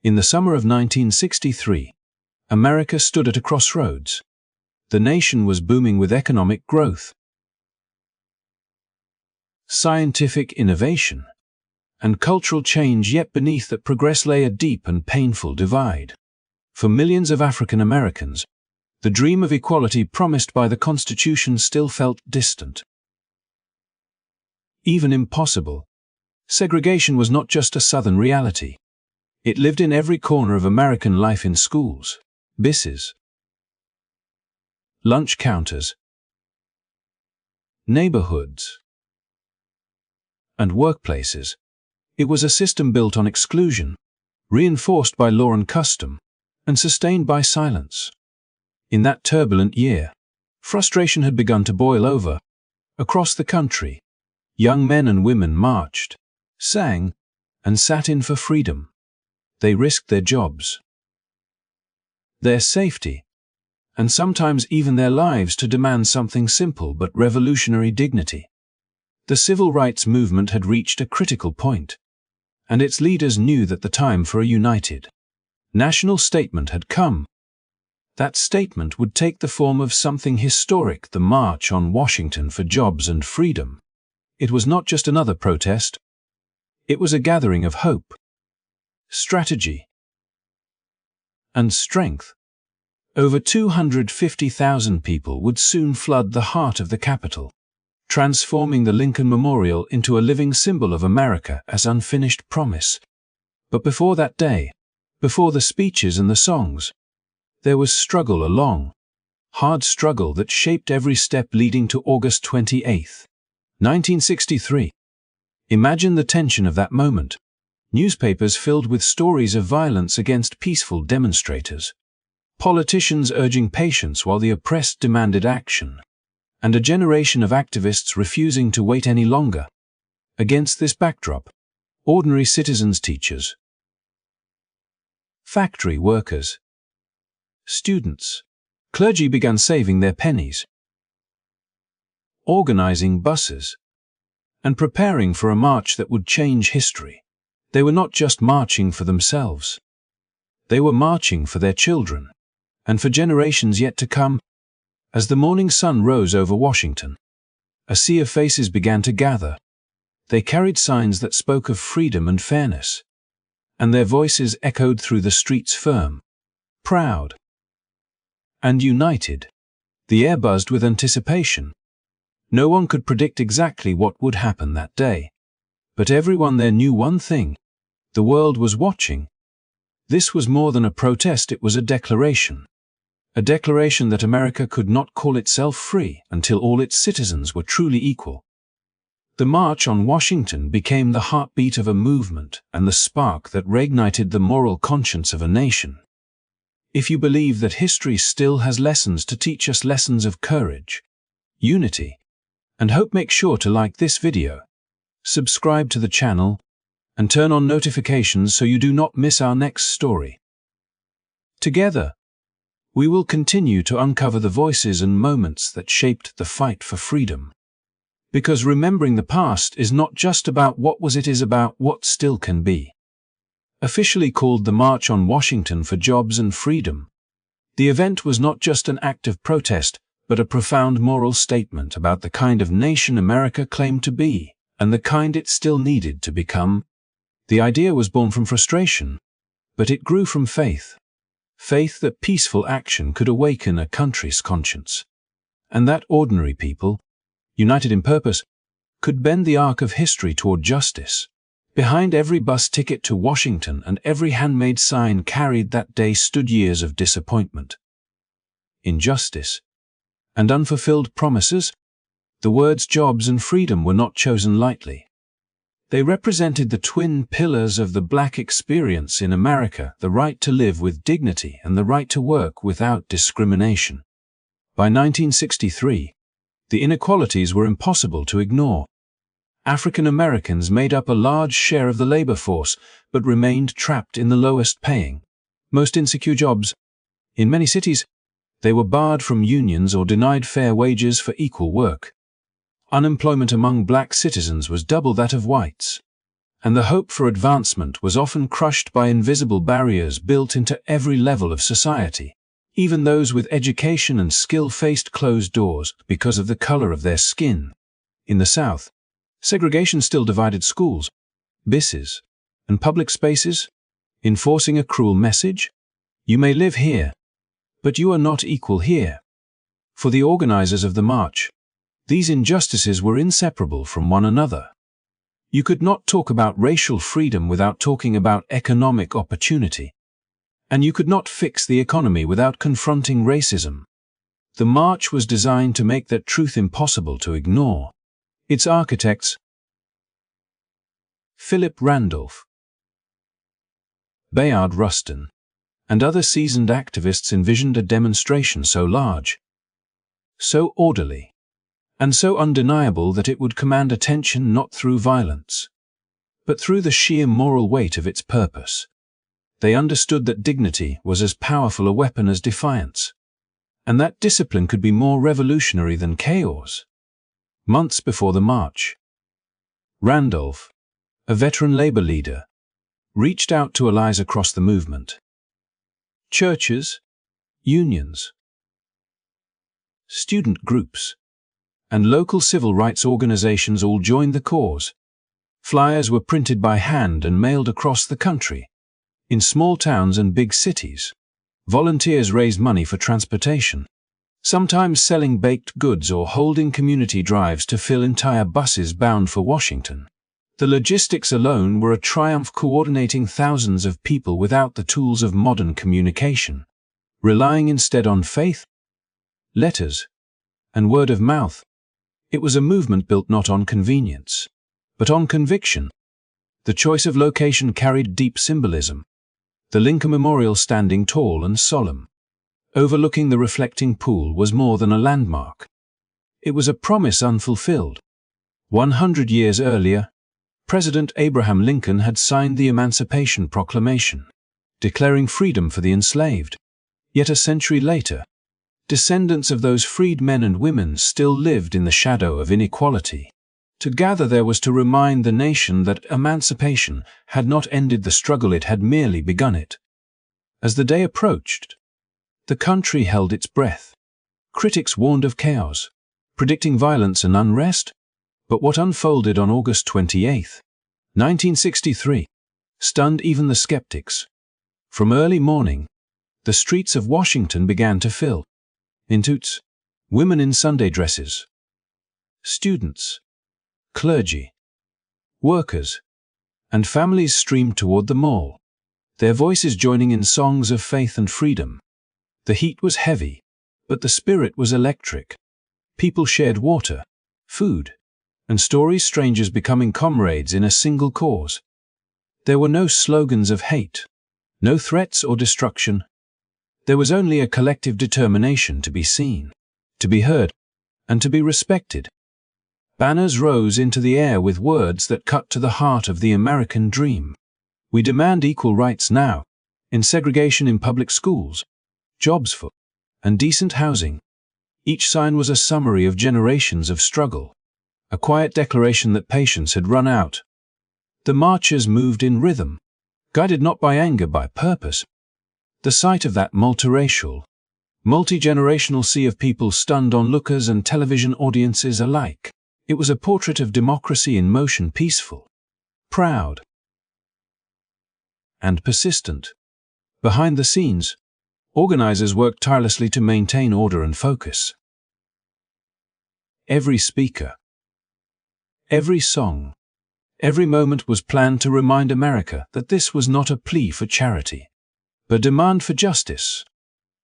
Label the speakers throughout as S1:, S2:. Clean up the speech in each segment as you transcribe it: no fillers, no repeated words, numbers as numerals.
S1: In the summer of 1963, America stood at a crossroads. The nation was booming with economic growth, scientific innovation, and cultural change, yet beneath that progress lay a deep and painful divide. For millions of African Americans, the dream of equality promised by the Constitution still felt distant, even impossible. Segregation was not just a Southern reality. It lived in every corner of American life, in schools, buses, lunch counters, neighborhoods, and workplaces. It was a system built on exclusion, reinforced by law and custom, and sustained by silence. In that turbulent year, frustration had begun to boil over. Across the country, young men and women marched, sang, and sat in for freedom. They risked their jobs, their safety, and sometimes even their lives to demand something simple but revolutionary: dignity. The civil rights movement had reached a critical point, and its leaders knew that the time for a united national statement had come. That statement would take the form of something historic: the March on Washington for Jobs and Freedom. It was not just another protest. It was a gathering of hope, strategy, and strength. Over 250,000 people would soon flood the heart of the Capitol, transforming the Lincoln Memorial into a living symbol of America as unfinished promise. But before that day, before the speeches and the songs, there was struggle, a long, hard struggle that shaped every step leading to August 28, 1963. Imagine the tension of that moment. Newspapers filled with stories of violence against peaceful demonstrators, politicians urging patience while the oppressed demanded action, and a generation of activists refusing to wait any longer. Against this backdrop, ordinary citizens, teachers, factory workers, students, clergy began saving their pennies, organizing buses, and preparing for a march that would change history. They were not just marching for themselves. They were marching for their children, and for generations yet to come. As the morning sun rose over Washington, a sea of faces began to gather. They carried signs that spoke of freedom and fairness, and their voices echoed through the streets, firm, proud, and united. The air buzzed with anticipation. No one could predict exactly what would happen that day, but everyone there knew one thing: the world was watching. This was more than a protest, it was a declaration. A declaration that America could not call itself free until all its citizens were truly equal. The March on Washington became the heartbeat of a movement and the spark that reignited the moral conscience of a nation. If you believe that history still has lessons to teach us, lessons of courage, unity, and hope, make sure to like this video, subscribe to the channel, and turn on notifications so you do not miss our next story. Together, we will continue to uncover the voices and moments that shaped the fight for freedom. Because remembering the past is not just about what was, it is about what still can be. Officially called the March on Washington for Jobs and Freedom, the event was not just an act of protest, but a profound moral statement about the kind of nation America claimed to be, and the kind it still needed to become. The idea was born from frustration, but it grew from faith. Faith that peaceful action could awaken a country's conscience, and that ordinary people, united in purpose, could bend the arc of history toward justice. Behind every bus ticket to Washington and every handmade sign carried that day stood years of disappointment, injustice, and unfulfilled promises. The words jobs and freedom were not chosen lightly. They represented the twin pillars of the Black experience in America: the right to live with dignity and the right to work without discrimination. By 1963, the inequalities were impossible to ignore. African Americans made up a large share of the labor force, but remained trapped in the lowest paying, most insecure jobs. In many cities, they were barred from unions or denied fair wages for equal work. Unemployment among black citizens was double that of whites, and the hope for advancement was often crushed by invisible barriers built into every level of society. Even those with education and skill faced closed doors because of the color of their skin. In the South, segregation still divided schools, buses, and public spaces, enforcing a cruel message: you may live here, but you are not equal here. For the organizers of the march, these injustices were inseparable from one another. You could not talk about racial freedom without talking about economic opportunity. And you could not fix the economy without confronting racism. The march was designed to make that truth impossible to ignore. Its architects: Philip Randolph, Bayard Rustin, and other seasoned activists envisioned a demonstration so large, so orderly, and so undeniable that it would command attention not through violence, but through the sheer moral weight of its purpose. They understood that dignity was as powerful a weapon as defiance, and that discipline could be more revolutionary than chaos. Months before the march, Randolph, a veteran labor leader, reached out to allies across the movement. Churches, unions, student groups, and local civil rights organizations all joined the cause. Flyers were printed by hand and mailed across the country. In small towns and big cities, volunteers raised money for transportation, sometimes selling baked goods or holding community drives to fill entire buses bound for Washington. The logistics alone were a triumph, coordinating thousands of people without the tools of modern communication, relying instead on faith, letters, and word of mouth. It was a movement built not on convenience, but on conviction. The choice of location carried deep symbolism. The Lincoln Memorial, standing tall and solemn, overlooking the reflecting pool, was more than a landmark. It was a promise unfulfilled. 100 years earlier, President Abraham Lincoln had signed the Emancipation Proclamation, declaring freedom for the enslaved. Yet a century later, descendants of those freed men and women still lived in the shadow of inequality. To gather there was to remind the nation that emancipation had not ended the struggle, it had merely begun it. As the day approached, the country held its breath. Critics warned of chaos, predicting violence and unrest. But what unfolded on August 28, 1963, stunned even the skeptics. From early morning, the streets of Washington began to fill. In toots, women in Sunday dresses, students, clergy, workers, and families streamed toward the mall, their voices joining in songs of faith and freedom. The heat was heavy, but the spirit was electric. People shared water, food, and stories, strangers becoming comrades in a single cause. There were no slogans of hate, no threats or destruction. There was only a collective determination to be seen, to be heard, and to be respected. Banners rose into the air with words that cut to the heart of the American dream. We demand equal rights now, in segregation in public schools, jobs for, and decent housing. Each sign was a summary of generations of struggle, a quiet declaration that patience had run out. The marchers moved in rhythm, guided not by anger, by purpose. The sight of that multiracial, multi-generational sea of people stunned onlookers and television audiences alike. It was a portrait of democracy in motion, peaceful, proud, and persistent. Behind the scenes, organizers worked tirelessly to maintain order and focus. Every speaker, every song, every moment was planned to remind America that this was not a plea for charity, but a demand for justice.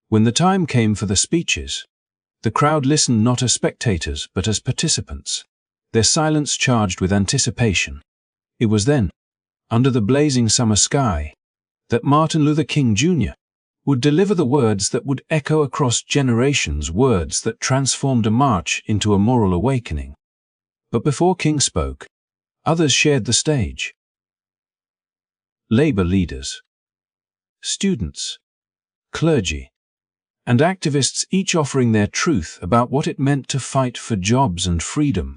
S1: When the time came for the speeches, the crowd listened not as spectators but as participants, their silence charged with anticipation. It was then, under the blazing summer sky, that Martin Luther King Jr. would deliver the words that would echo across generations, words that transformed a march into a moral awakening. But before King spoke, others shared the stage. Labor leaders, students, clergy, and activists, each offering their truth about what it meant to fight for jobs and freedom.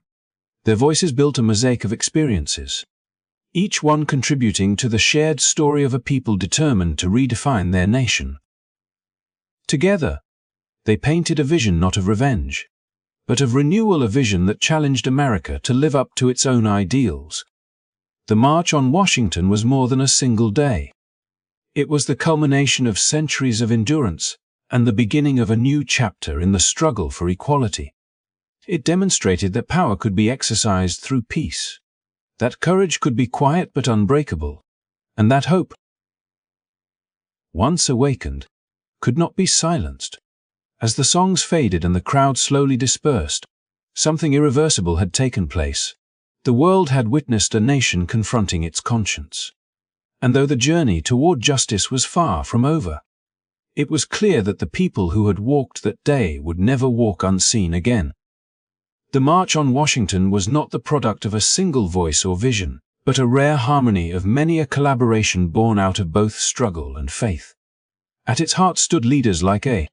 S1: Their voices built a mosaic of experiences, each one contributing to the shared story of a people determined to redefine their nation. Together, they painted a vision not of revenge, but of renewal, a vision that challenged America to live up to its own ideals. The March on Washington was more than a single day. It was the culmination of centuries of endurance and the beginning of a new chapter in the struggle for equality. It demonstrated that power could be exercised through peace, that courage could be quiet but unbreakable, and that hope, once awakened, could not be silenced. As the songs faded and the crowd slowly dispersed, something irreversible had taken place. The world had witnessed a nation confronting its conscience. And though the journey toward justice was far from over, it was clear that the people who had walked that day would never walk unseen again. The March on Washington was not the product of a single voice or vision, but a rare harmony of many, a collaboration born out of both struggle and faith. At its heart stood leaders like A.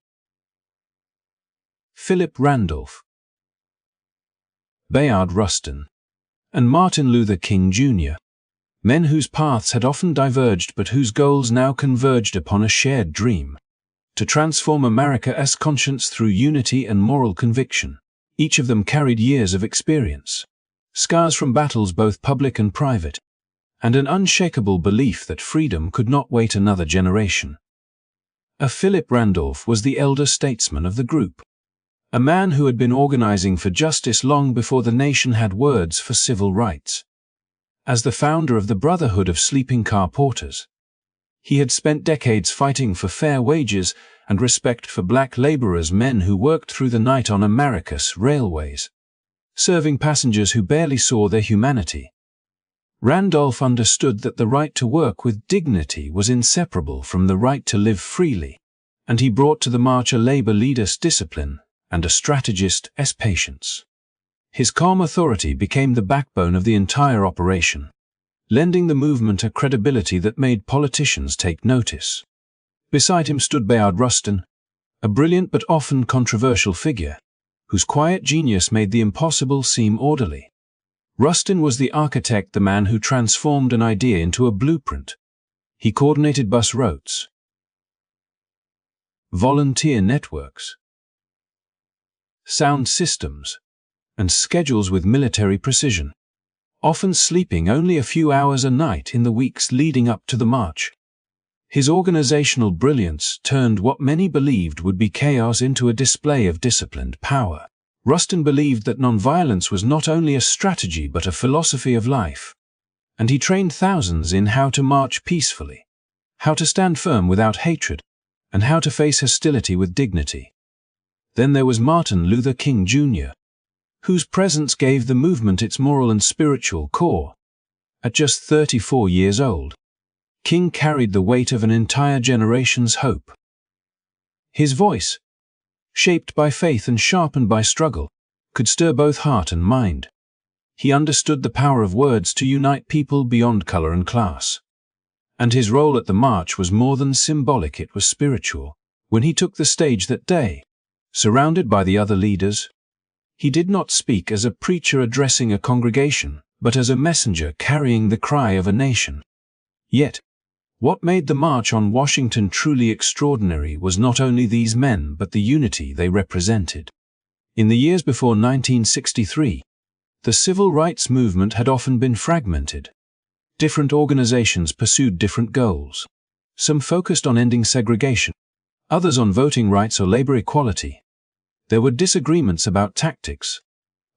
S1: Philip Randolph, Bayard Rustin, and Martin Luther King Jr., men whose paths had often diverged but whose goals now converged upon a shared dream: to transform America's conscience through unity and moral conviction. Each of them carried years of experience, scars from battles both public and private, and an unshakable belief that freedom could not wait another generation. Philip Randolph was the elder statesman of the group, a man who had been organizing for justice long before the nation had words for civil rights. As the founder of the Brotherhood of Sleeping Car Porters, he had spent decades fighting for fair wages and respect for black laborers, men who worked through the night on America's railways, serving passengers who barely saw their humanity. Randolph understood that the right to work with dignity was inseparable from the right to live freely, and he brought to the march a labor leader's discipline and a strategist's patience. His calm authority became the backbone of the entire operation, lending the movement a credibility that made politicians take notice. Beside him stood Bayard Rustin, a brilliant but often controversial figure, whose quiet genius made the impossible seem orderly. Rustin was the architect, the man who transformed an idea into a blueprint. He coordinated bus routes, volunteer networks, sound systems, and schedules with military precision, often sleeping only a few hours a night in the weeks leading up to the march. His organizational brilliance turned what many believed would be chaos into a display of disciplined power. Rustin believed that nonviolence was not only a strategy but a philosophy of life, and he trained thousands in how to march peacefully, how to stand firm without hatred, and how to face hostility with dignity. Then there was Martin Luther King Jr., whose presence gave the movement its moral and spiritual core. At just 34 years old, King carried the weight of an entire generation's hope. His voice, shaped by faith and sharpened by struggle, could stir both heart and mind. He understood the power of words to unite people beyond color and class. And his role at the march was more than symbolic, it was spiritual. When he took the stage that day, surrounded by the other leaders, he did not speak as a preacher addressing a congregation, but as a messenger carrying the cry of a nation. Yet, what made the March on Washington truly extraordinary was not only these men but the unity they represented. In the years before 1963, the civil rights movement had often been fragmented. Different organizations pursued different goals. Some focused on ending segregation, others on voting rights or labor equality. There were disagreements about tactics,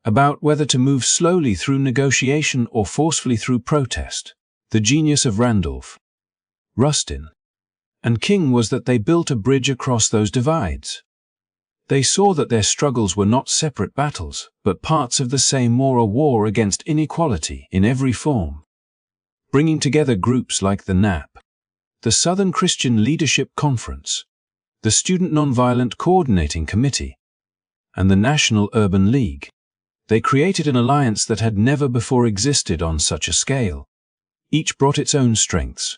S1: about whether to move slowly through negotiation or forcefully through protest. The genius of Randolph, Rustin, and King was that they built a bridge across those divides. They saw that their struggles were not separate battles, but parts of the same war, a war against inequality in every form. Bringing together groups like the NAP, the Southern Christian Leadership Conference, the Student Nonviolent Coordinating Committee, and the National Urban League, they created an alliance that had never before existed on such a scale. Each brought its own strengths: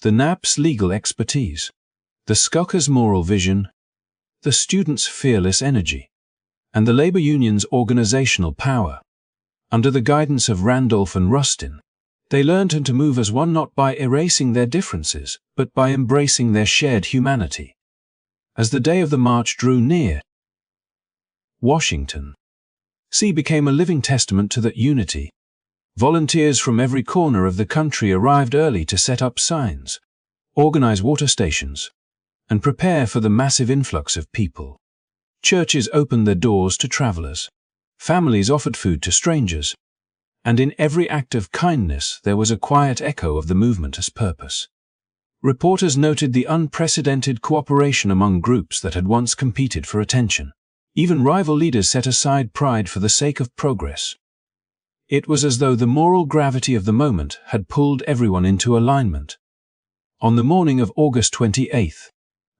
S1: the NAP's legal expertise, the SCOCA's moral vision, the students' fearless energy, and the labor union's organizational power. Under the guidance of Randolph and Rustin, They learned to move as one, not by erasing their differences, but by embracing their shared humanity. As the day of the march drew near, Washington, D.C. became a living testament to that unity. Volunteers from every corner of the country arrived early to set up signs, organize water stations, and prepare for the massive influx of people. Churches opened their doors to travelers. Families offered food to strangers. And in every act of kindness there was a quiet echo of the movement's purpose. Reporters noted the unprecedented cooperation among groups that had once competed for attention. Even rival leaders set aside pride for the sake of progress. It was as though the moral gravity of the moment had pulled everyone into alignment. On the morning of August 28,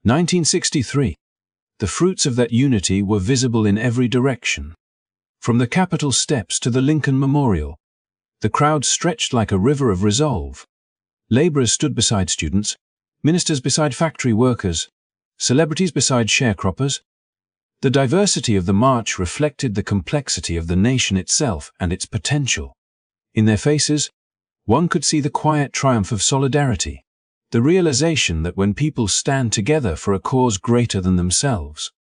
S1: 1963, the fruits of that unity were visible in every direction. From the Capitol steps to the Lincoln Memorial, the crowd stretched like a river of resolve. Laborers stood beside students, ministers beside factory workers, celebrities beside sharecroppers. The diversity of the march reflected the complexity of the nation itself and its potential. In their faces, one could see the quiet triumph of solidarity, the realization that when people stand together for a cause greater than themselves,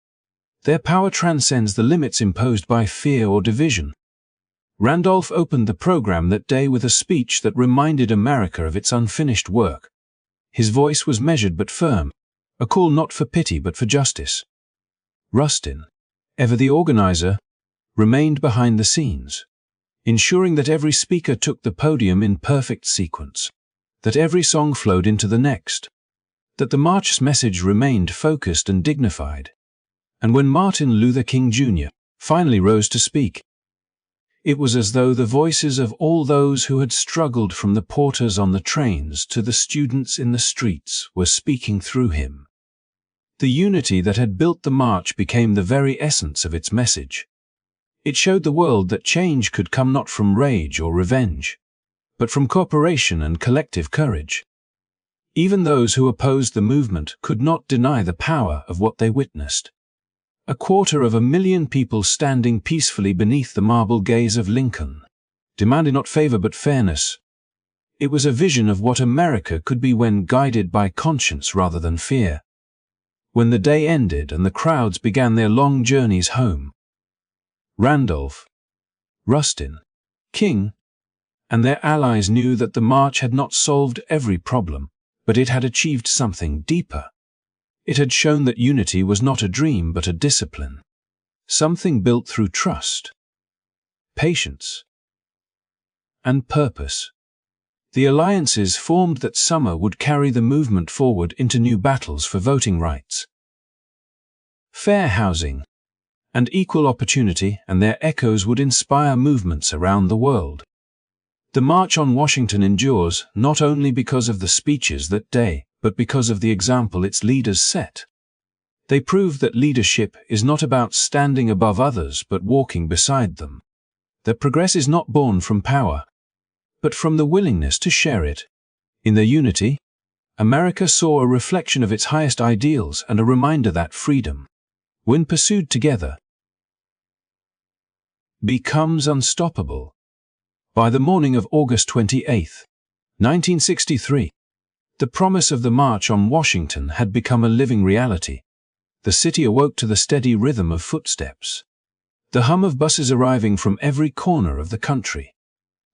S1: their power transcends the limits imposed by fear or division. Randolph opened the program that day with a speech that reminded America of its unfinished work. His voice was measured but firm, a call not for pity but for justice. Rustin, ever the organizer, remained behind the scenes, ensuring that every speaker took the podium in perfect sequence, that every song flowed into the next, that the march's message remained focused and dignified. And when Martin Luther King Jr. finally rose to speak, it was as though the voices of all those who had struggled, from the porters on the trains to the students in the streets, were speaking through him. The unity that had built the march became the very essence of its message. It showed the world that change could come not from rage or revenge, but from cooperation and collective courage. Even those who opposed the movement could not deny the power of what they witnessed. 250,000 people standing peacefully beneath the marble gaze of Lincoln, demanding not favor but fairness. It was a vision of what America could be when guided by conscience rather than fear. When the day ended and the crowds began their long journeys home, Randolph, Rustin, King, and their allies knew that the march had not solved every problem, but it had achieved something deeper. It had shown that unity was not a dream but a discipline, something built through trust, patience, and purpose. The alliances formed that summer would carry the movement forward into new battles for voting rights, fair housing, and equal opportunity, and their echoes would inspire movements around the world. The March on Washington endures not only because of the speeches that day, but because of the example its leaders set. They proved that leadership is not about standing above others but walking beside them. That progress is not born from power, but from the willingness to share it. In their unity, America saw a reflection of its highest ideals and a reminder that freedom, when pursued together, becomes unstoppable. By the morning of August 28, 1963, the promise of the March on Washington had become a living reality. The city awoke to the steady rhythm of footsteps, the hum of buses arriving from every corner of the country,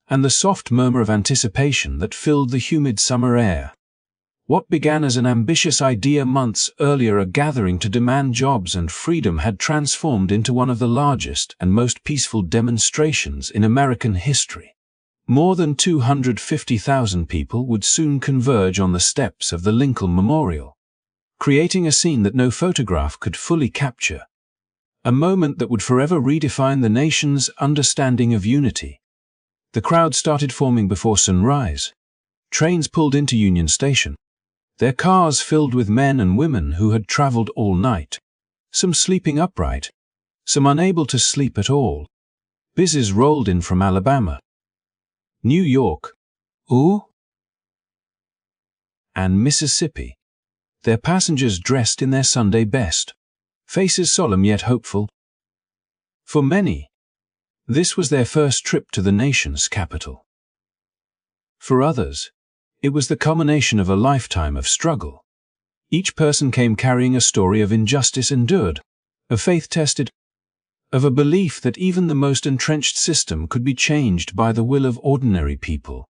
S1: and the soft murmur of anticipation that filled the humid summer air. What began as an ambitious idea months earlier, a gathering to demand jobs and freedom, had transformed into one of the largest and most peaceful demonstrations in American history. More than 250,000 people would soon converge on the steps of the Lincoln Memorial, creating a scene that no photograph could fully capture, a moment that would forever redefine the nation's understanding of unity. The crowd started forming before sunrise. Trains pulled into Union Station, their cars filled with men and women who had traveled all night, some sleeping upright, some unable to sleep at all. Buses rolled in from Alabama, New York, and Mississippi, their passengers dressed in their Sunday best, faces solemn yet hopeful. For many, this was their first trip to the nation's capital. For others, it was the culmination of a lifetime of struggle. Each person came carrying a story of injustice endured, of faith tested, of a belief that even the most entrenched system could be changed by the will of ordinary people.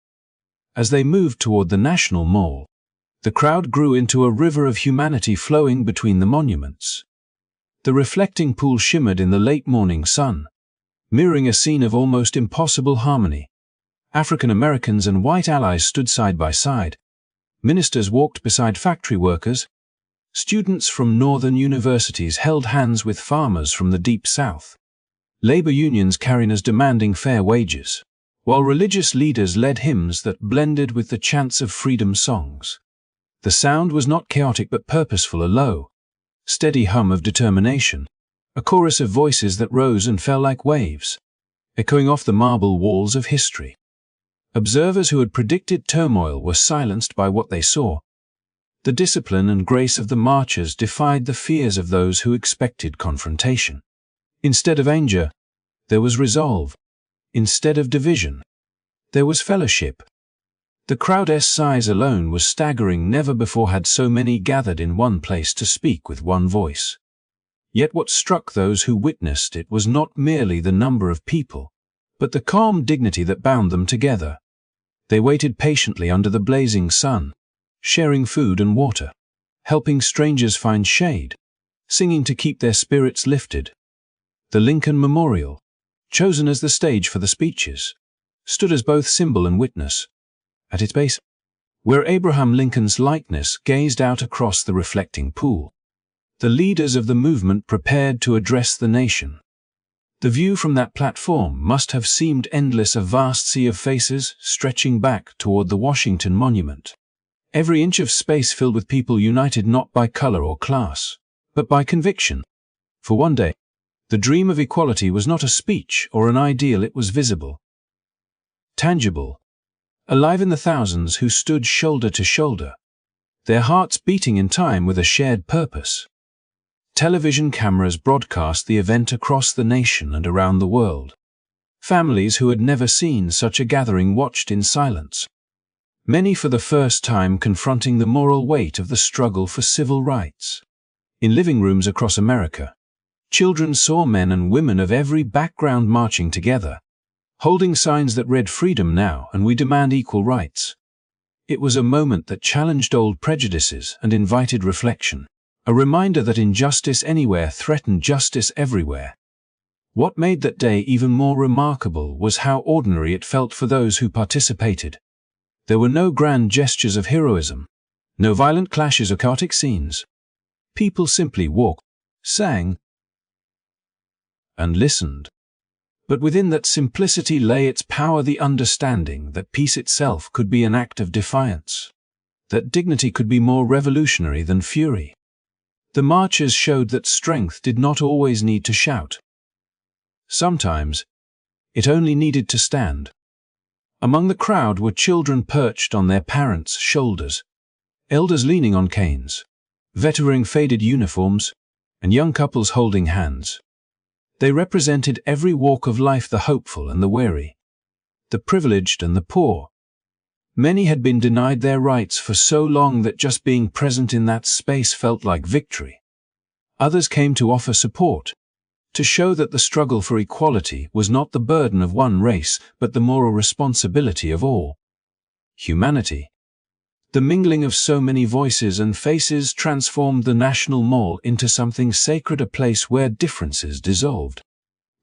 S1: As they moved toward the National Mall, the crowd grew into a river of humanity flowing between the monuments. The reflecting pool shimmered in the late morning sun, mirroring a scene of almost impossible harmony. African Americans and white allies stood side by side. Ministers walked beside factory workers. Students from northern universities held hands with farmers from the deep south. Labor unions carried as demanding fair wages, while religious leaders led hymns that blended with the chants of freedom songs. The sound was not chaotic but purposeful, a low, steady hum of determination, a chorus of voices that rose and fell like waves, echoing off the marble walls of history. Observers who had predicted turmoil were silenced by what they saw. The discipline and grace of the marchers defied the fears of those who expected confrontation. Instead of anger, there was resolve. Instead of division, there was fellowship. The crowd's size alone was staggering. Never before had so many gathered in one place to speak with one voice. Yet what struck those who witnessed it was not merely the number of people, but the calm dignity that bound them together. They waited patiently under the blazing sun, sharing food and water, helping strangers find shade, singing to keep their spirits lifted. The Lincoln Memorial, chosen as the stage for the speeches, stood as both symbol and witness. At its base, where Abraham Lincoln's likeness gazed out across the reflecting pool, the leaders of the movement prepared to address the nation. The view from that platform must have seemed endless, a vast sea of faces stretching back toward the Washington Monument. Every inch of space filled with people united not by color or class, but by conviction. For one day, the dream of equality was not a speech or an ideal, it was visible, tangible, alive in the thousands who stood shoulder to shoulder, their hearts beating in time with a shared purpose. Television cameras broadcast the event across the nation and around the world. Families who had never seen such a gathering watched in silence, many for the first time confronting the moral weight of the struggle for civil rights. In living rooms across America, children saw men and women of every background marching together, holding signs that read "Freedom now" and "We demand equal rights." It was a moment that challenged old prejudices and invited reflection, a reminder that injustice anywhere threatened justice everywhere. What made that day even more remarkable was how ordinary it felt for those who participated. There were no grand gestures of heroism, no violent clashes or chaotic scenes. People simply walked, sang, and listened. But within that simplicity lay its power, the understanding that peace itself could be an act of defiance, that dignity could be more revolutionary than fury. The marchers showed that strength did not always need to shout. Sometimes, it only needed to stand. Among the crowd were children perched on their parents' shoulders, elders leaning on canes, veterans wearing faded uniforms, and young couples holding hands. They represented every walk of life, the hopeful and the weary, the privileged and the poor. Many had been denied their rights for so long that just being present in that space felt like victory. Others came to offer support, to show that the struggle for equality was not the burden of one race, but the moral responsibility of all humanity. The mingling of so many voices and faces transformed the National Mall into something sacred, a place where differences dissolved,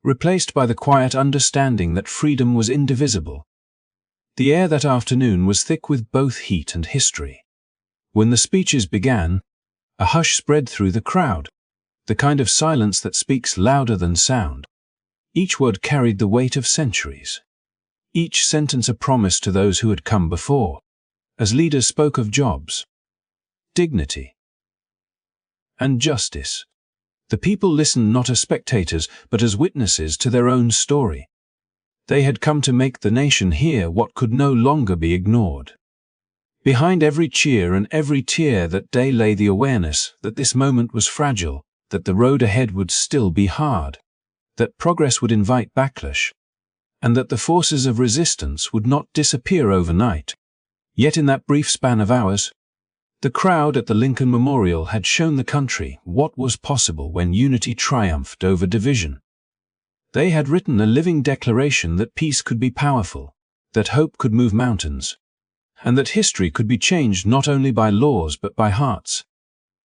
S1: replaced by the quiet understanding that freedom was indivisible. The air that afternoon was thick with both heat and history. When the speeches began, a hush spread through the crowd, the kind of silence that speaks louder than sound. Each word carried the weight of centuries, each sentence a promise to those who had come before. As leaders spoke of jobs, dignity, and justice, the people listened not as spectators but as witnesses to their own story. They had come to make the nation hear what could no longer be ignored. Behind every cheer and every tear that day lay the awareness that this moment was fragile, that the road ahead would still be hard, that progress would invite backlash, and that the forces of resistance would not disappear overnight. Yet in that brief span of hours, the crowd at the Lincoln Memorial had shown the country what was possible when unity triumphed over division. They had written a living declaration that peace could be powerful, that hope could move mountains, and that history could be changed not only by laws but by hearts.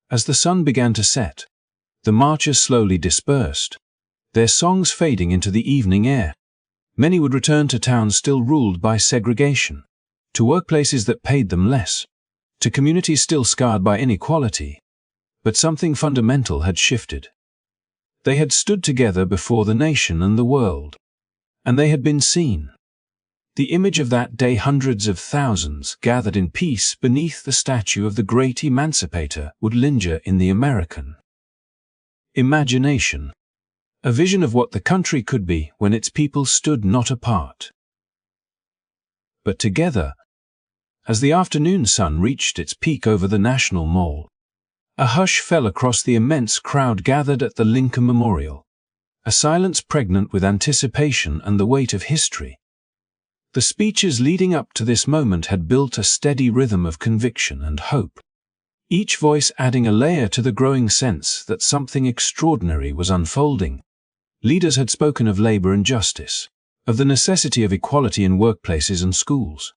S1: As the sun began to set, the marchers slowly dispersed, their songs fading into the evening air. Many would return to towns still ruled by segregation, to workplaces that paid them less, to communities still scarred by inequality. But something fundamental had shifted. They had stood together before the nation and the world, and they had been seen. The image of that day, hundreds of thousands gathered in peace beneath the statue of the great emancipator, would linger in the American imagination, a vision of what the country could be when its people stood not apart, but together. As the afternoon sun reached its peak over the National Mall, a hush fell across the immense crowd gathered at the Lincoln Memorial, a silence pregnant with anticipation and the weight of history. The speeches leading up to this moment had built a steady rhythm of conviction and hope, each voice adding a layer to the growing sense that something extraordinary was unfolding. Leaders had spoken of labor and justice, of the necessity of equality in workplaces and schools,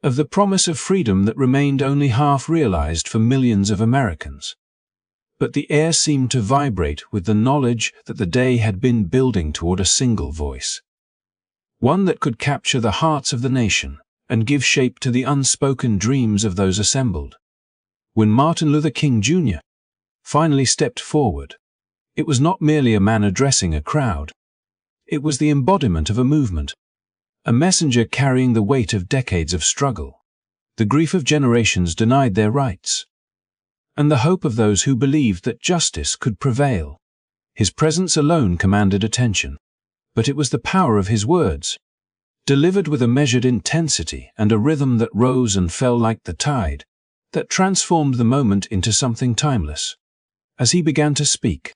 S1: of the promise of freedom that remained only half realized for millions of Americans. But the air seemed to vibrate with the knowledge that the day had been building toward a single voice, one that could capture the hearts of the nation and give shape to the unspoken dreams of those assembled. When Martin Luther King Jr. finally stepped forward, it was not merely a man addressing a crowd. It was the embodiment of a movement, a messenger carrying the weight of decades of struggle, the grief of generations denied their rights, and the hope of those who believed that justice could prevail. His presence alone commanded attention, but it was the power of his words, delivered with a measured intensity and a rhythm that rose and fell like the tide, that transformed the moment into something timeless. As he began to speak,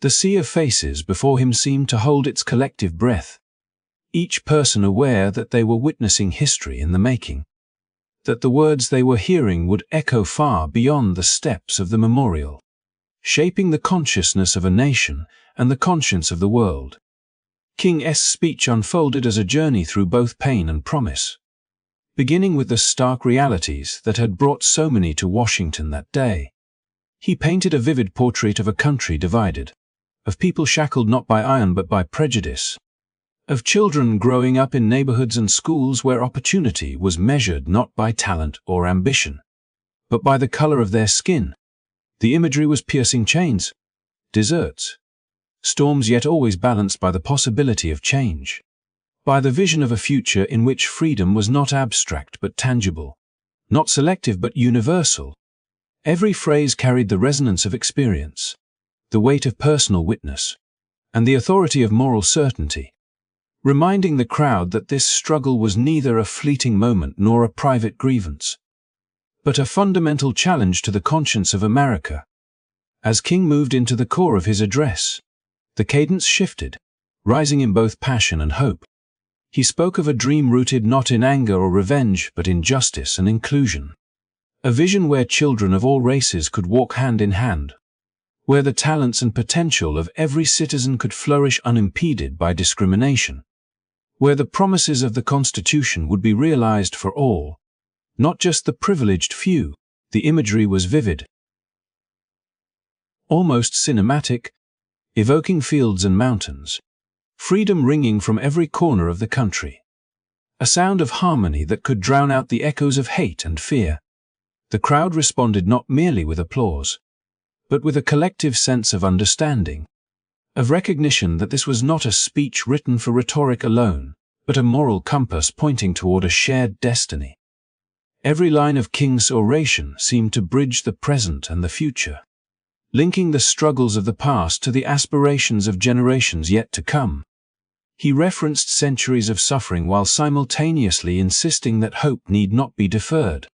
S1: the sea of faces before him seemed to hold its collective breath, each person aware that they were witnessing history in the making, that the words they were hearing would echo far beyond the steps of the memorial, shaping the consciousness of a nation and the conscience of the world. King's speech unfolded as a journey through both pain and promise, beginning with the stark realities that had brought so many to Washington that day. He painted a vivid portrait of a country divided, of people shackled not by iron but by prejudice, of children growing up in neighborhoods and schools where opportunity was measured not by talent or ambition, but by the color of their skin. The imagery was piercing chains, deserts, storms yet always balanced by the possibility of change, by the vision of a future in which freedom was not abstract but tangible, not selective but universal. Every phrase carried the resonance of experience, the weight of personal witness, and the authority of moral certainty, reminding the crowd that this struggle was neither a fleeting moment nor a private grievance, but a fundamental challenge to the conscience of America. As King moved into the core of his address, the cadence shifted, rising in both passion and hope. He spoke of a dream rooted not in anger or revenge but in justice and inclusion, a vision where children of all races could walk hand in hand, where the talents and potential of every citizen could flourish unimpeded by discrimination, where the promises of the Constitution would be realized for all, not just the privileged few. The imagery was vivid, almost cinematic, evoking fields and mountains, freedom ringing from every corner of the country, a sound of harmony that could drown out the echoes of hate and fear. The crowd responded not merely with applause, but with a collective sense of understanding, of recognition that this was not a speech written for rhetoric alone, but a moral compass pointing toward a shared destiny. Every line of King's oration seemed to bridge the present and the future, linking the struggles of the past to the aspirations of generations yet to come. He referenced centuries of suffering while simultaneously insisting that hope need not be deferred,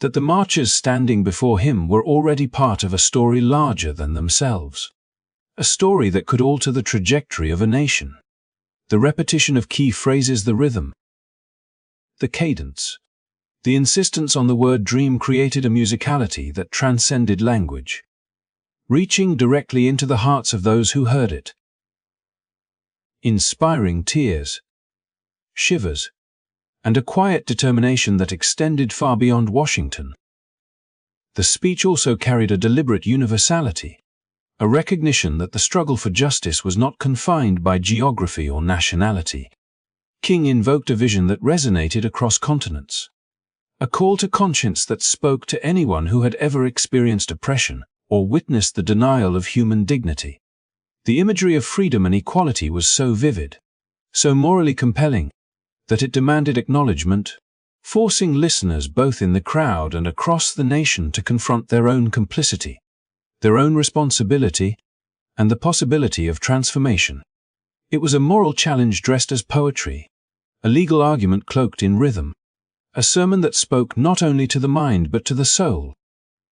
S1: that the marchers standing before him were already part of a story larger than themselves, a story that could alter the trajectory of a nation. The repetition of key phrases, the rhythm, the cadence, The insistence on the word dream created a musicality that transcended language, reaching directly into the hearts of those who heard it, inspiring tears, shivers, and a quiet determination that extended far beyond Washington. The speech also carried a deliberate universality, a recognition that the struggle for justice was not confined by geography or nationality. King invoked a vision that resonated across continents, a call to conscience that spoke to anyone who had ever experienced oppression or witnessed the denial of human dignity. The imagery of freedom and equality was so vivid, so morally compelling, that it demanded acknowledgement, forcing listeners both in the crowd and across the nation to confront their own complicity, their own responsibility, and the possibility of transformation. It was a moral challenge dressed as poetry, a legal argument cloaked in rhythm, a sermon that spoke not only to the mind but to the soul.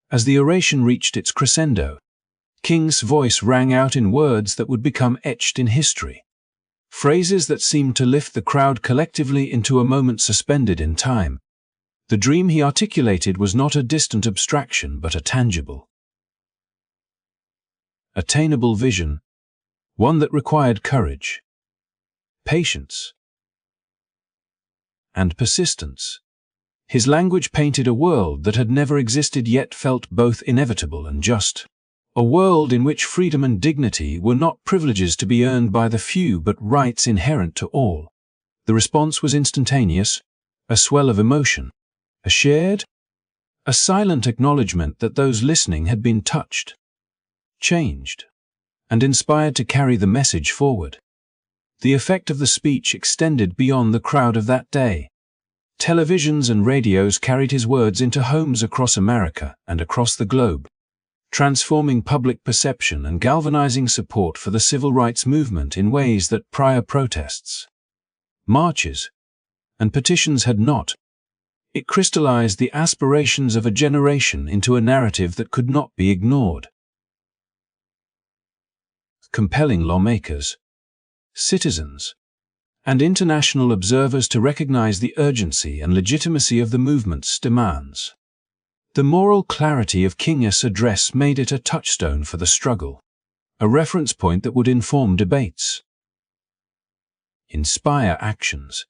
S1: As the oration reached its crescendo, King's voice rang out in words that would become etched in history, phrases that seemed to lift the crowd collectively into a moment suspended in time. The dream he articulated was not a distant abstraction but a tangible, attainable vision, one that required courage, patience, and persistence. His language painted a world that had never existed yet felt both inevitable and just, a world in which freedom and dignity were not privileges to be earned by the few but rights inherent to all. The response was instantaneous, a swell of emotion, a shared, a silent acknowledgement that those listening had been touched, changed, and inspired to carry the message forward. The effect of the speech extended beyond the crowd of that day. Televisions and radios carried his words into homes across America and across the globe, transforming public perception and galvanizing support for the civil rights movement in ways that prior protests, marches, and petitions had not. It crystallized the aspirations of a generation into a narrative that could not be ignored, compelling lawmakers, citizens, and international observers to recognize the urgency and legitimacy of the movement's demands. The moral clarity of King's address made it a touchstone for the struggle, a reference point that would inform debates, inspire actions,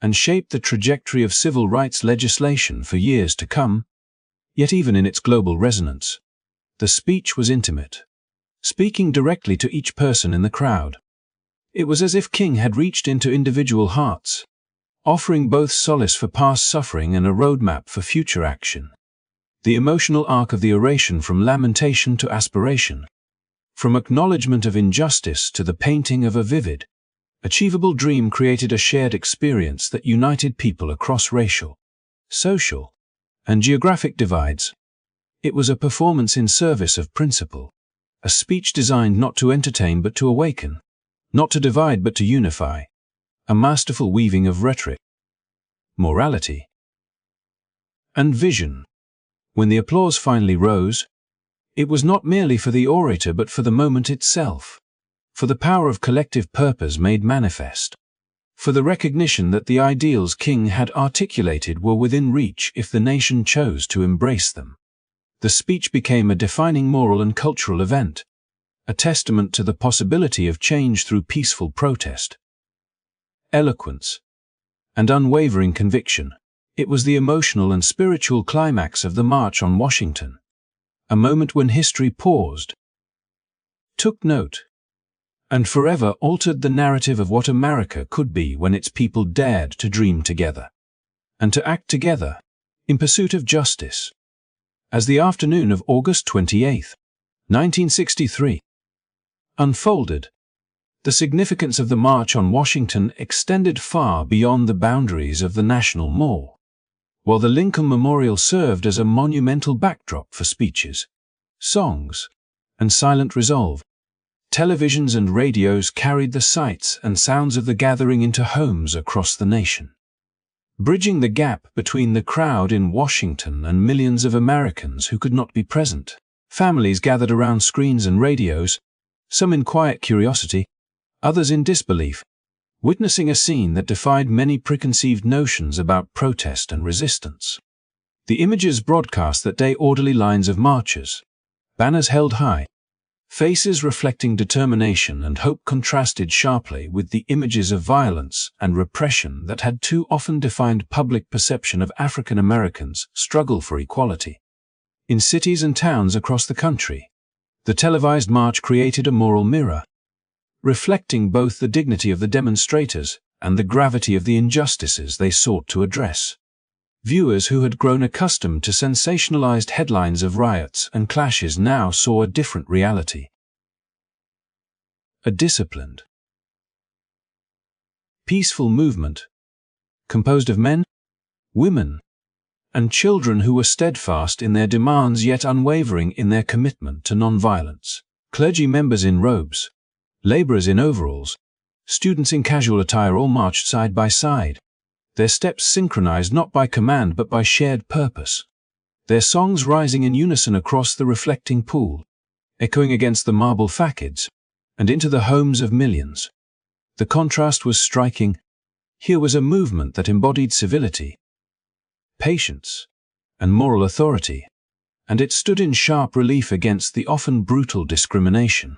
S1: and shape the trajectory of civil rights legislation for years to come. Yet even in its global resonance, the speech was intimate, speaking directly to each person in the crowd. It was as if King had reached into individual hearts, offering both solace for past suffering and a roadmap for future action. The emotional arc of the oration, from lamentation to aspiration, from acknowledgement of injustice to the painting of a vivid, achievable dream, created a shared experience that united people across racial, social, and geographic divides. It was a performance in service of principle, a speech designed not to entertain but to awaken, not to divide but to unify, a masterful weaving of rhetoric, morality, and vision. When the applause finally rose, it was not merely for the orator but for the moment itself, for the power of collective purpose made manifest, for the recognition that the ideals King had articulated were within reach if the nation chose to embrace them. The speech became a defining moral and cultural event, a testament to the possibility of change through peaceful protest, eloquence, and unwavering conviction. It was the emotional and spiritual climax of the March on Washington, a moment when history paused, took note, and forever altered the narrative of what America could be when its people dared to dream together, and to act together, in pursuit of justice. As the afternoon of August 28, 1963, unfolded, the significance of the March on Washington extended far beyond the boundaries of the National Mall. While the Lincoln Memorial served as a monumental backdrop for speeches, songs, and silent resolve, televisions and radios carried the sights and sounds of the gathering into homes across the nation. Bridging the gap between the crowd in Washington and millions of Americans who could not be present, families gathered around screens and radios, some in quiet curiosity, others in disbelief, witnessing a scene that defied many preconceived notions about protest and resistance. The images broadcast that day orderly lines of marchers, banners held high, faces reflecting determination and hope contrasted sharply with the images of violence and repression that had too often defined public perception of African Americans' struggle for equality. In cities and towns across the country, the televised march created a moral mirror, reflecting both the dignity of the demonstrators and the gravity of the injustices they sought to address. Viewers who had grown accustomed to sensationalized headlines of riots and clashes now saw a different reality. A disciplined, peaceful movement, composed of men, women, and children who were steadfast in their demands yet unwavering in their commitment to nonviolence. Clergy members in robes, laborers in overalls, students in casual attire all marched side by side, their steps synchronized not by command but by shared purpose, their songs rising in unison across the reflecting pool, echoing against the marble facades, and into the homes of millions. The contrast was striking. Here was a movement that embodied civility, patience, and moral authority, and it stood in sharp relief against the often brutal discrimination,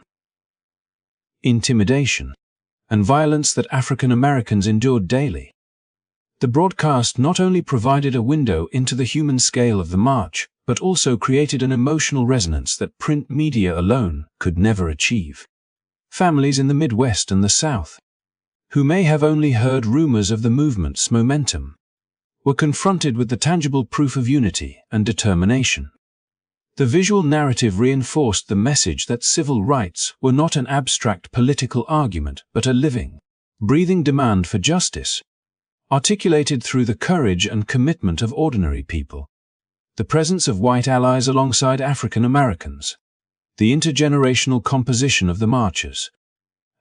S1: intimidation, and violence that African Americans endured daily. The broadcast not only provided a window into the human scale of the march, but also created an emotional resonance that print media alone could never achieve. Families in the Midwest and the South, who may have only heard rumors of the movement's momentum, were confronted with the tangible proof of unity and determination. The visual narrative reinforced the message that civil rights were not an abstract political argument but a living, breathing demand for justice, articulated through the courage and commitment of ordinary people. The presence of white allies alongside African Americans, the intergenerational composition of the marchers,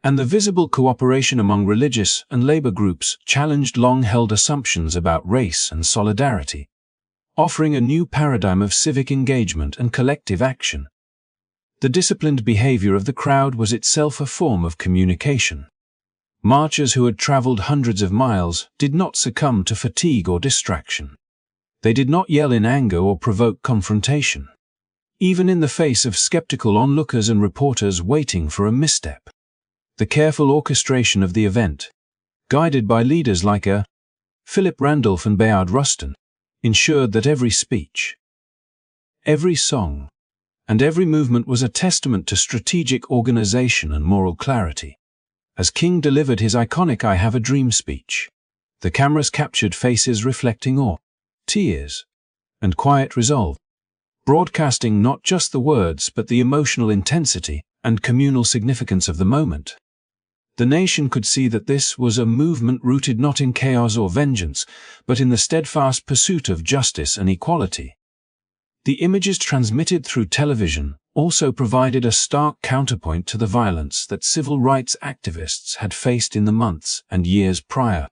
S1: and the visible cooperation among religious and labor groups challenged long-held assumptions about race and solidarity, offering a new paradigm of civic engagement and collective action. The disciplined behavior of the crowd was itself a form of communication. Marchers who had traveled hundreds of miles did not succumb to fatigue or distraction. They did not yell in anger or provoke confrontation, even in the face of skeptical onlookers and reporters waiting for a misstep. The careful orchestration of the event, guided by leaders like Philip Randolph and Bayard Rustin, ensured that every speech, every song, and every movement was a testament to strategic organization and moral clarity. As King delivered his iconic "I Have a Dream" speech, the cameras captured faces reflecting awe, tears, and quiet resolve, broadcasting not just the words but the emotional intensity and communal significance of the moment. The nation could see that this was a movement rooted not in chaos or vengeance, but in the steadfast pursuit of justice and equality. The images transmitted through television also provided a stark counterpoint to the violence that civil rights activists had faced in the months and years prior.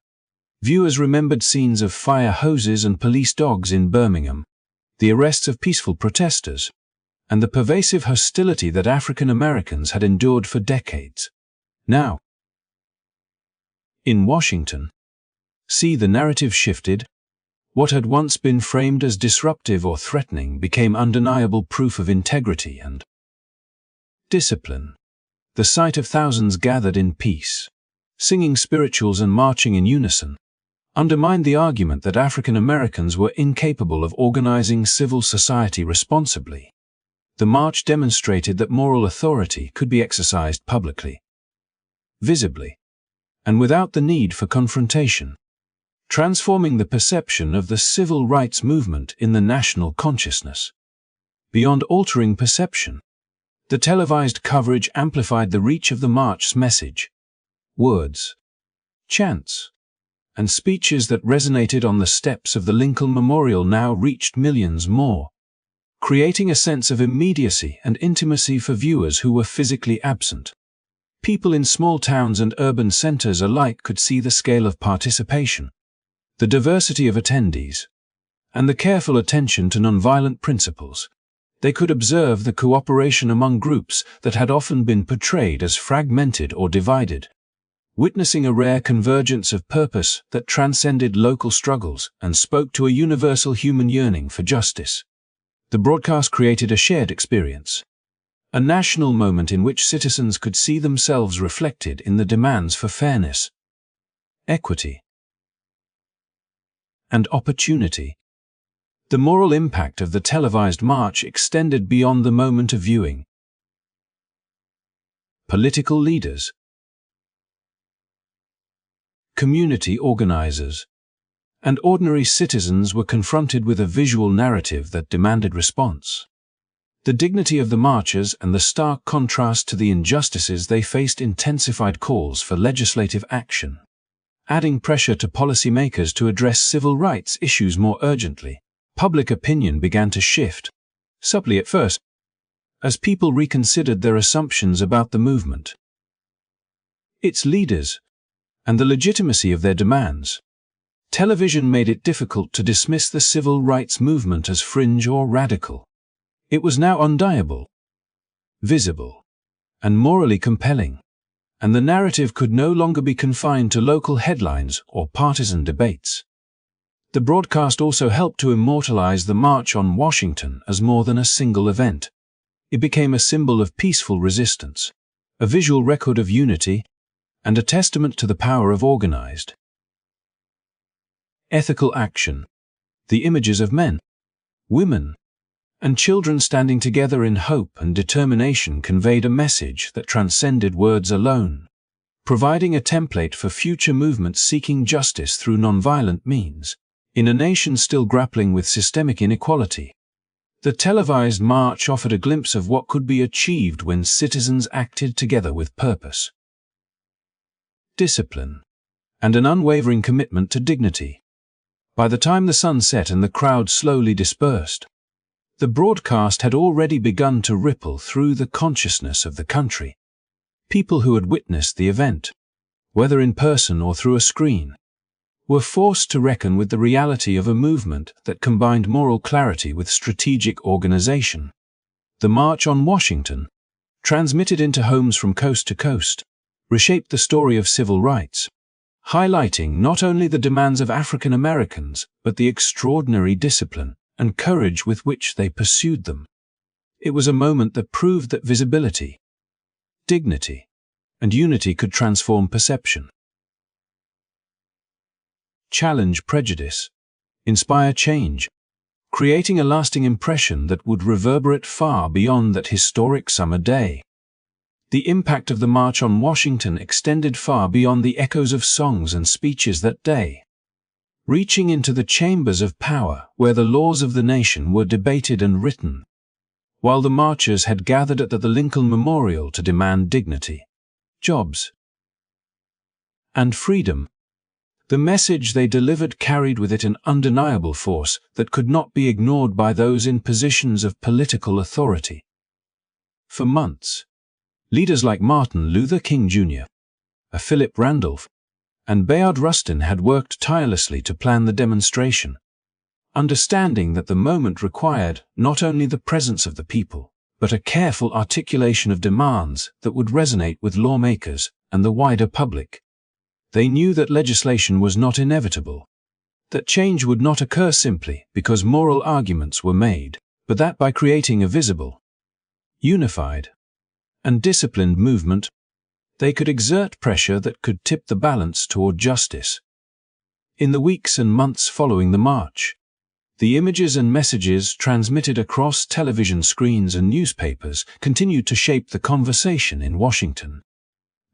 S1: Viewers remembered scenes of fire hoses and police dogs in Birmingham, the arrests of peaceful protesters, and the pervasive hostility that African Americans had endured for decades. Now, in Washington, the narrative shifted. What had once been framed as disruptive or threatening became undeniable proof of integrity and discipline. The sight of thousands gathered in peace, singing spirituals and marching in unison, undermined the argument that African Americans were incapable of organizing civil society responsibly. The march demonstrated that moral authority could be exercised publicly, visibly, and without the need for confrontation, transforming the perception of the civil rights movement in the national consciousness. Beyond altering perception, the televised coverage amplified the reach of the march's message. Words, chants, and speeches that resonated on the steps of the Lincoln Memorial now reached millions more, creating a sense of immediacy and intimacy for viewers who were physically absent. People in small towns and urban centers alike could see the scale of participation, the diversity of attendees, and the careful attention to nonviolent principles. They could observe the cooperation among groups that had often been portrayed as fragmented or divided. witnessing a rare convergence of purpose that transcended local struggles and spoke to a universal human yearning for justice. The broadcast created a shared experience, a national moment in which citizens could see themselves reflected in the demands for fairness, equity, and opportunity. The moral impact of the televised march extended beyond the moment of viewing. Political leaders, community organizers, and ordinary citizens were confronted with a visual narrative that demanded response. The dignity of the marchers and the stark contrast to the injustices they faced intensified calls for legislative action, adding pressure to policymakers to address civil rights issues more urgently. Public opinion began to shift, subtly at first, as people reconsidered their assumptions about the movement, its leaders, and the legitimacy of their demands. Television made it difficult to dismiss the civil rights movement as fringe or radical. It was now undeniable, visible, and morally compelling, and the narrative could no longer be confined to local headlines or partisan debates. The broadcast also helped to immortalize the March on Washington as more than a single event. It became a symbol of peaceful resistance, a visual record of unity, and a testament to the power of organized, ethical action. The images of men, women, and children standing together in hope and determination conveyed a message that transcended words alone, providing a template for future movements seeking justice through nonviolent means. In a nation still grappling with systemic inequality, the televised march offered a glimpse of what could be achieved when citizens acted together with purpose, discipline, and an unwavering commitment to dignity. By the time the sun set and the crowd slowly dispersed, the broadcast had already begun to ripple through the consciousness of the country. People who had witnessed the event, whether in person or through a screen, were forced to reckon with the reality of a movement that combined moral clarity with strategic organization. The March on Washington, transmitted into homes from coast to coast, reshaped the story of civil rights, highlighting not only the demands of African Americans, but the extraordinary discipline and courage with which they pursued them. It was a moment that proved that visibility, dignity, and unity could transform perception, challenge prejudice, inspire change, creating a lasting impression that would reverberate far beyond that historic summer day. The impact of the March on Washington extended far beyond the echoes of songs and speeches that day, reaching into the chambers of power where the laws of the nation were debated and written. While the marchers had gathered at the Lincoln Memorial to demand dignity, jobs, and freedom, the message they delivered carried with it an undeniable force that could not be ignored by those in positions of political authority. For months, leaders like Martin Luther King Jr., Philip Randolph, and Bayard Rustin had worked tirelessly to plan the demonstration, understanding that the moment required not only the presence of the people, but a careful articulation of demands that would resonate with lawmakers and the wider public. They knew that legislation was not inevitable, that change would not occur simply because moral arguments were made, but that by creating a visible, unified, and disciplined movement, they could exert pressure that could tip the balance toward justice. In the weeks and months following the march, the images and messages transmitted across television screens and newspapers continued to shape the conversation in Washington.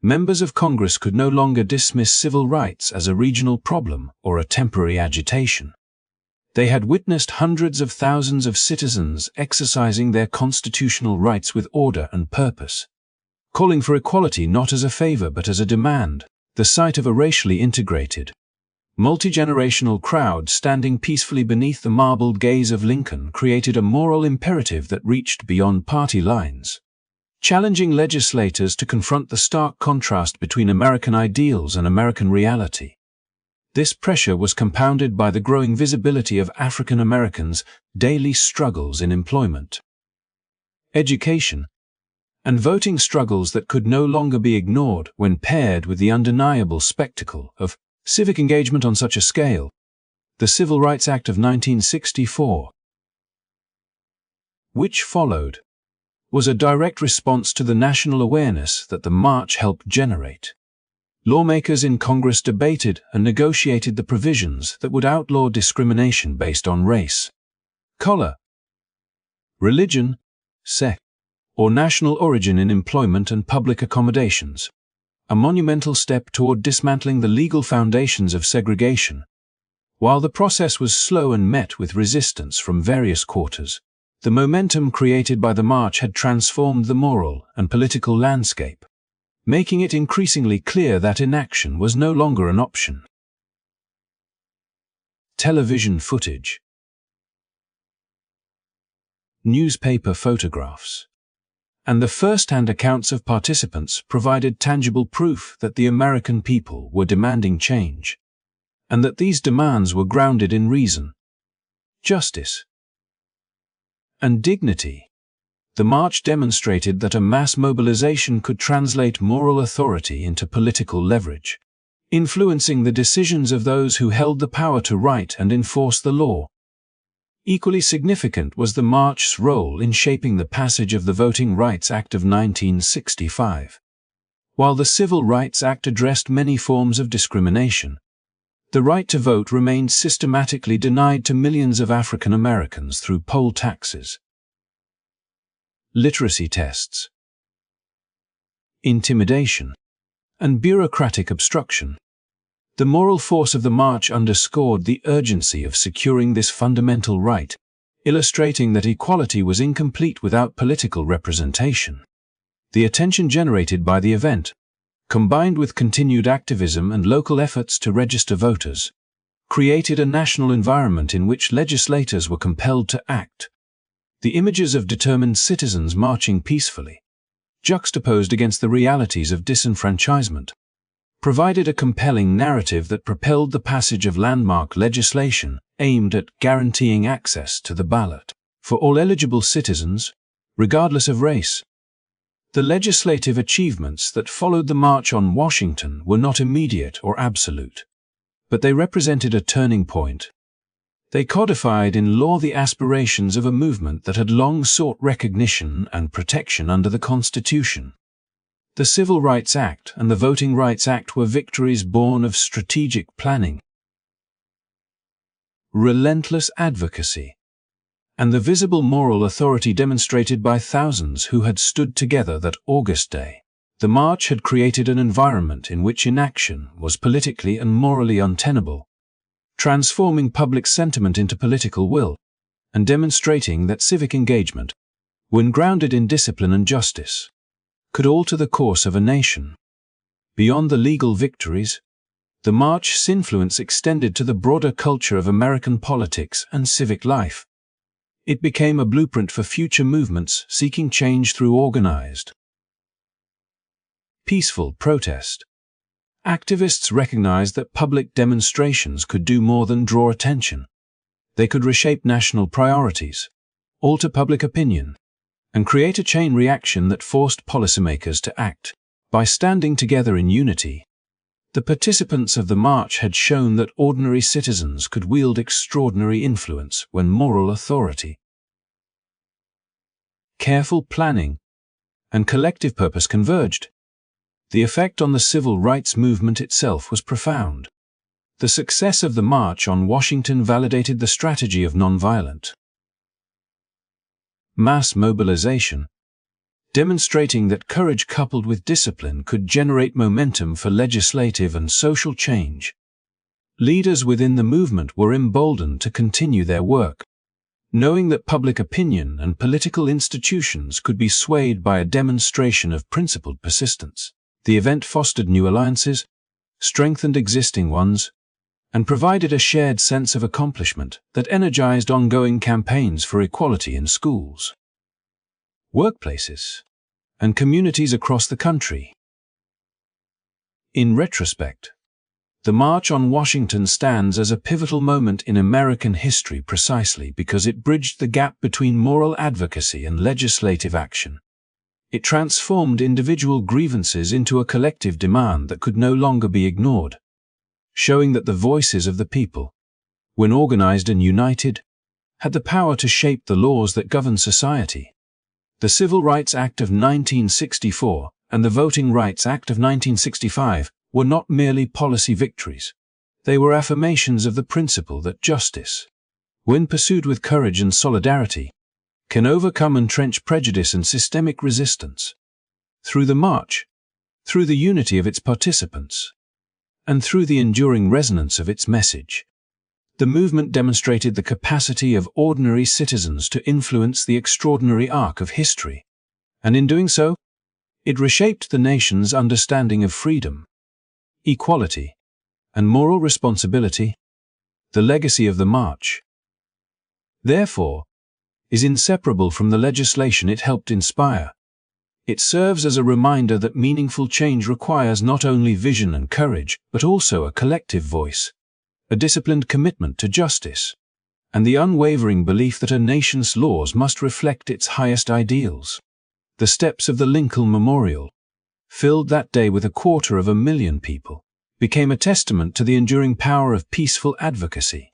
S1: Members of Congress could no longer dismiss civil rights as a regional problem or a temporary agitation. They had witnessed hundreds of thousands of citizens exercising their constitutional rights with order and purpose, calling for equality not as a favor but as a demand. The sight of a racially integrated, multi-generational crowd standing peacefully beneath the marbled gaze of Lincoln created a moral imperative that reached beyond party lines, challenging legislators to confront the stark contrast between American ideals and American reality. This pressure was compounded by the growing visibility of African Americans' daily struggles in employment, education, and voting struggles that could no longer be ignored when paired with the undeniable spectacle of civic engagement on such a scale. The Civil Rights Act of 1964, which followed, was a direct response to the national awareness that the march helped generate. Lawmakers in Congress debated and negotiated the provisions that would outlaw discrimination based on race, color, religion, sex, or national origin in employment and public accommodations, a monumental step toward dismantling the legal foundations of segregation. While the process was slow and met with resistance from various quarters, the momentum created by the march had transformed the moral and political landscape, making it increasingly clear that inaction was no longer an option. Television footage, newspaper photographs, and the first-hand accounts of participants provided tangible proof that the American people were demanding change, and that these demands were grounded in reason, justice, and dignity. The march demonstrated that a mass mobilization could translate moral authority into political leverage, influencing the decisions of those who held the power to write and enforce the law. Equally significant was the march's role in shaping the passage of the Voting Rights Act of 1965. While the Civil Rights Act addressed many forms of discrimination, the right to vote remained systematically denied to millions of African Americans through poll taxes, literacy tests, intimidation, and bureaucratic obstruction. The moral force of the march underscored the urgency of securing this fundamental right, illustrating that equality was incomplete without political representation. The attention generated by the event, combined with continued activism and local efforts to register voters, created a national environment in which legislators were compelled to act. The images of determined citizens marching peacefully, juxtaposed against the realities of disenfranchisement, provided a compelling narrative that propelled the passage of landmark legislation aimed at guaranteeing access to the ballot for all eligible citizens, regardless of race. The legislative achievements that followed the March on Washington were not immediate or absolute, but they represented a turning point. They codified in law the aspirations of a movement that had long sought recognition and protection under the Constitution. The Civil Rights Act and the Voting Rights Act were victories born of strategic planning, relentless advocacy, and the visible moral authority demonstrated by thousands who had stood together that August day. The march had created an environment in which inaction was politically and morally untenable, transforming public sentiment into political will, and demonstrating that civic engagement, when grounded in discipline and justice, could alter the course of a nation. Beyond the legal victories, the march's influence extended to the broader culture of American politics and civic life. It became a blueprint for future movements seeking change through organized, peaceful protest. Activists recognized that public demonstrations could do more than draw attention. They could reshape national priorities, alter public opinion, and create a chain reaction that forced policymakers to act. By standing together in unity, the participants of the march had shown that ordinary citizens could wield extraordinary influence when moral authority, careful planning, and collective purpose converged. The effect on the civil rights movement itself was profound. The success of the March on Washington validated the strategy of nonviolent mass mobilization, demonstrating that courage coupled with discipline could generate momentum for legislative and social change. Leaders within the movement were emboldened to continue their work, knowing that public opinion and political institutions could be swayed by a demonstration of principled persistence. The event fostered new alliances, strengthened existing ones, and provided a shared sense of accomplishment that energized ongoing campaigns for equality in schools, workplaces, and communities across the country. In retrospect, the March on Washington stands as a pivotal moment in American history precisely because it bridged the gap between moral advocacy and legislative action. It transformed individual grievances into a collective demand that could no longer be ignored, showing that the voices of the people, when organized and united, had the power to shape the laws that govern society. The Civil Rights Act of 1964 and the Voting Rights Act of 1965 were not merely policy victories. They were affirmations of the principle that justice, when pursued with courage and solidarity, can overcome entrenched prejudice and systemic resistance. Through the march, through the unity of its participants, and through the enduring resonance of its message, the movement demonstrated the capacity of ordinary citizens to influence the extraordinary arc of history, and in doing so, it reshaped the nation's understanding of freedom, equality, and moral responsibility. The legacy of the march, therefore, is inseparable from the legislation it helped inspire. It serves as a reminder that meaningful change requires not only vision and courage, but also a collective voice, a disciplined commitment to justice, and the unwavering belief that a nation's laws must reflect its highest ideals. The steps of the Lincoln Memorial, filled that day with 250,000 people, became a testament to the enduring power of peaceful advocacy,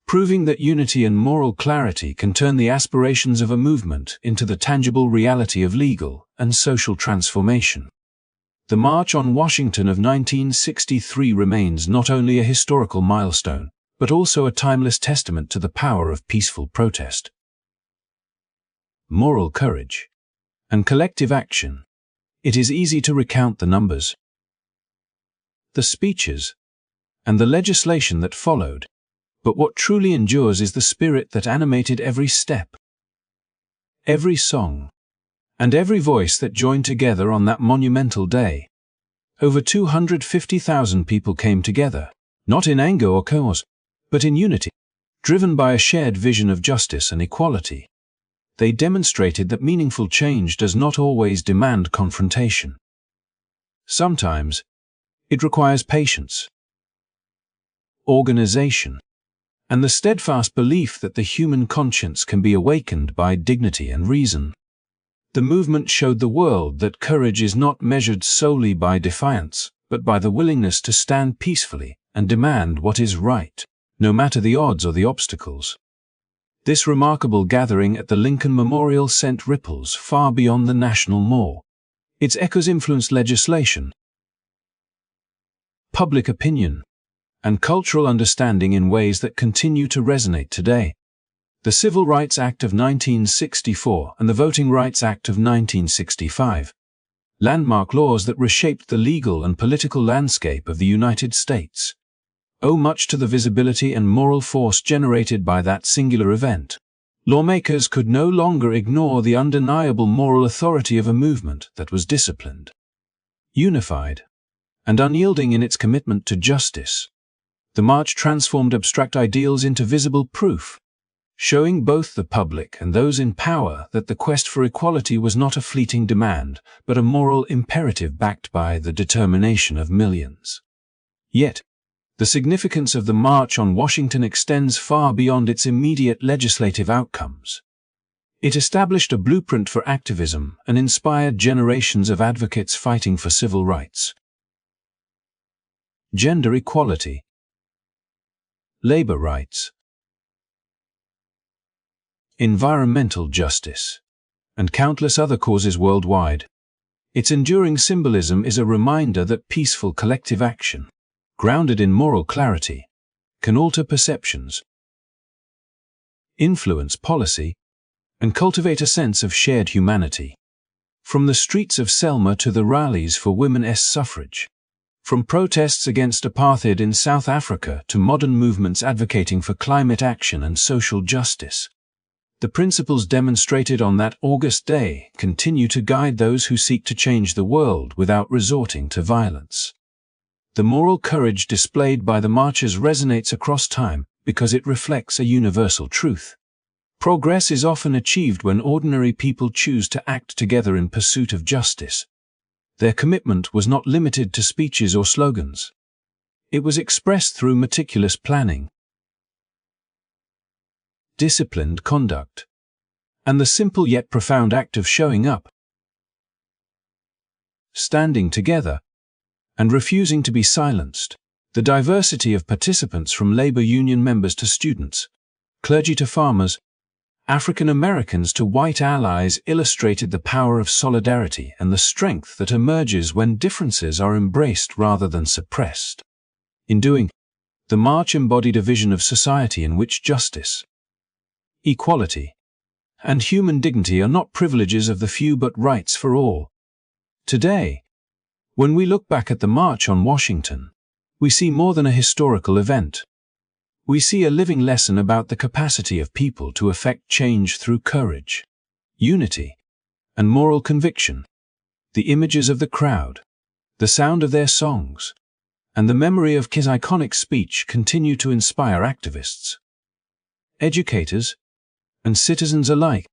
S1: proving that unity and moral clarity can turn the aspirations of a movement into the tangible reality of legal and social transformation. The March on Washington of 1963 remains not only a historical milestone, but also a timeless testament to the power of peaceful protest, moral courage, and collective action. It is easy to recount the numbers, the speeches, and the legislation that followed, but what truly endures is the spirit that animated every step, every song, and every voice that joined together on that monumental day. Over 250,000 people came together, not in anger or chaos, but in unity, driven by a shared vision of justice and equality. They demonstrated that meaningful change does not always demand confrontation. Sometimes, it requires patience, organization, and the steadfast belief that the human conscience can be awakened by dignity and reason. The movement showed the world that courage is not measured solely by defiance, but by the willingness to stand peacefully and demand what is right, no matter the odds or the obstacles. This remarkable gathering at the Lincoln Memorial sent ripples far beyond the National Mall. Its echoes influenced legislation, public opinion, and cultural understanding in ways that continue to resonate today. The Civil Rights Act of 1964 and the Voting Rights Act of 1965, landmark laws that reshaped the legal and political landscape of the United States, owe much to the visibility and moral force generated by that singular event. Lawmakers could no longer ignore the undeniable moral authority of a movement that was disciplined, unified, and unyielding in its commitment to justice. The march transformed abstract ideals into visible proof, showing both the public and those in power that the quest for equality was not a fleeting demand, but a moral imperative backed by the determination of millions. Yet, the significance of the March on Washington extends far beyond its immediate legislative outcomes. It established a blueprint for activism and inspired generations of advocates fighting for civil rights, gender equality, labor rights, environmental justice, and countless other causes worldwide. Its enduring symbolism is a reminder that peaceful collective action, grounded in moral clarity, can alter perceptions, influence policy, and cultivate a sense of shared humanity. From the streets of Selma to the rallies for women's suffrage, from protests against apartheid in South Africa to modern movements advocating for climate action and social justice, the principles demonstrated on that August day continue to guide those who seek to change the world without resorting to violence. The moral courage displayed by the marchers resonates across time because it reflects a universal truth. Progress is often achieved when ordinary people choose to act together in pursuit of justice. Their commitment was not limited to speeches or slogans. It was expressed through meticulous planning, disciplined conduct, and the simple yet profound act of showing up. standing together, and refusing to be silenced. The diversity of participants from labor union members to students, clergy to farmers, African Americans to white allies illustrated the power of solidarity and the strength that emerges when differences are embraced rather than suppressed. In doing, the march embodied a vision of society in which justice, equality, and human dignity are not privileges of the few but rights for all. Today, when we look back at the March on Washington, we see more than a historical event. We see a living lesson about the capacity of people to effect change through courage, unity, and moral conviction. The images of the crowd, the sound of their songs, and the memory of his iconic speech continue to inspire activists, educators, and citizens alike,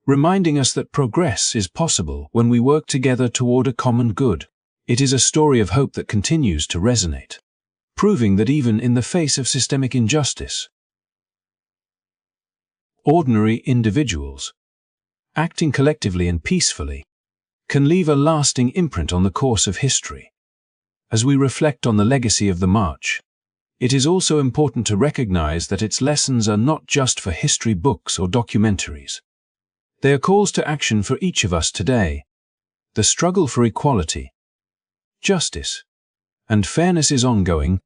S1: reminding us that progress is possible when we work together toward a common good. It is a story of hope that continues to resonate, proving that even in the face of systemic injustice, ordinary individuals, acting collectively and peacefully, can leave a lasting imprint on the course of history. As we reflect on the legacy of the march, it is also important to recognize that its lessons are not just for history books or documentaries. They are calls to action for each of us today. The struggle for equality, justice, and fairness is ongoing,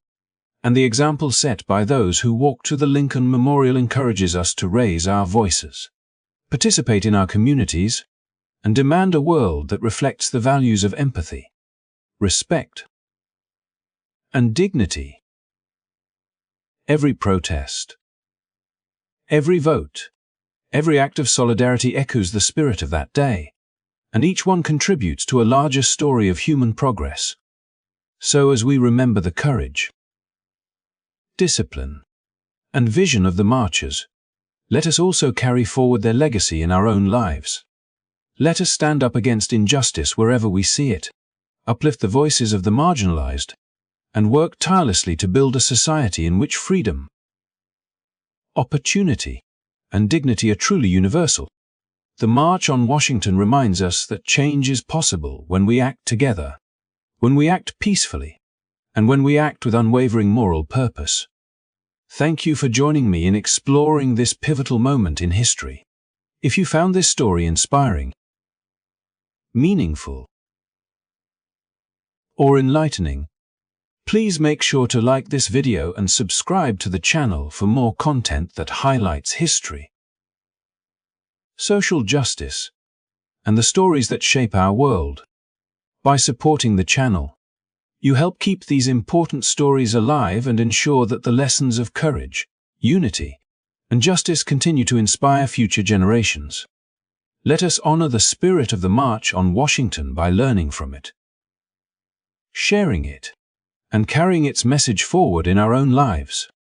S1: and the example set by those who walked to the Lincoln Memorial encourages us to raise our voices, participate in our communities, and demand a world that reflects the values of empathy, respect, and dignity. Every protest, every vote, every act of solidarity echoes the spirit of that day, and each one contributes to a larger story of human progress. So as we remember the courage, discipline, and vision of the marchers, let us also carry forward their legacy in our own lives. Let us stand up against injustice wherever we see it, uplift the voices of the marginalized, and work tirelessly to build a society in which freedom, opportunity, and dignity are truly universal. The March on Washington reminds us that change is possible when we act together, when we act peacefully, and when we act with unwavering moral purpose. Thank you for joining me in exploring this pivotal moment in history. If you found this story inspiring, meaningful, or enlightening, please make sure to like this video and subscribe to the channel for more content that highlights history, social justice, and the stories that shape our world. By supporting the channel, you help keep these important stories alive and ensure that the lessons of courage, unity, and justice continue to inspire future generations. Let us honor the spirit of the March on Washington by learning from it, sharing it, and carrying its message forward in our own lives.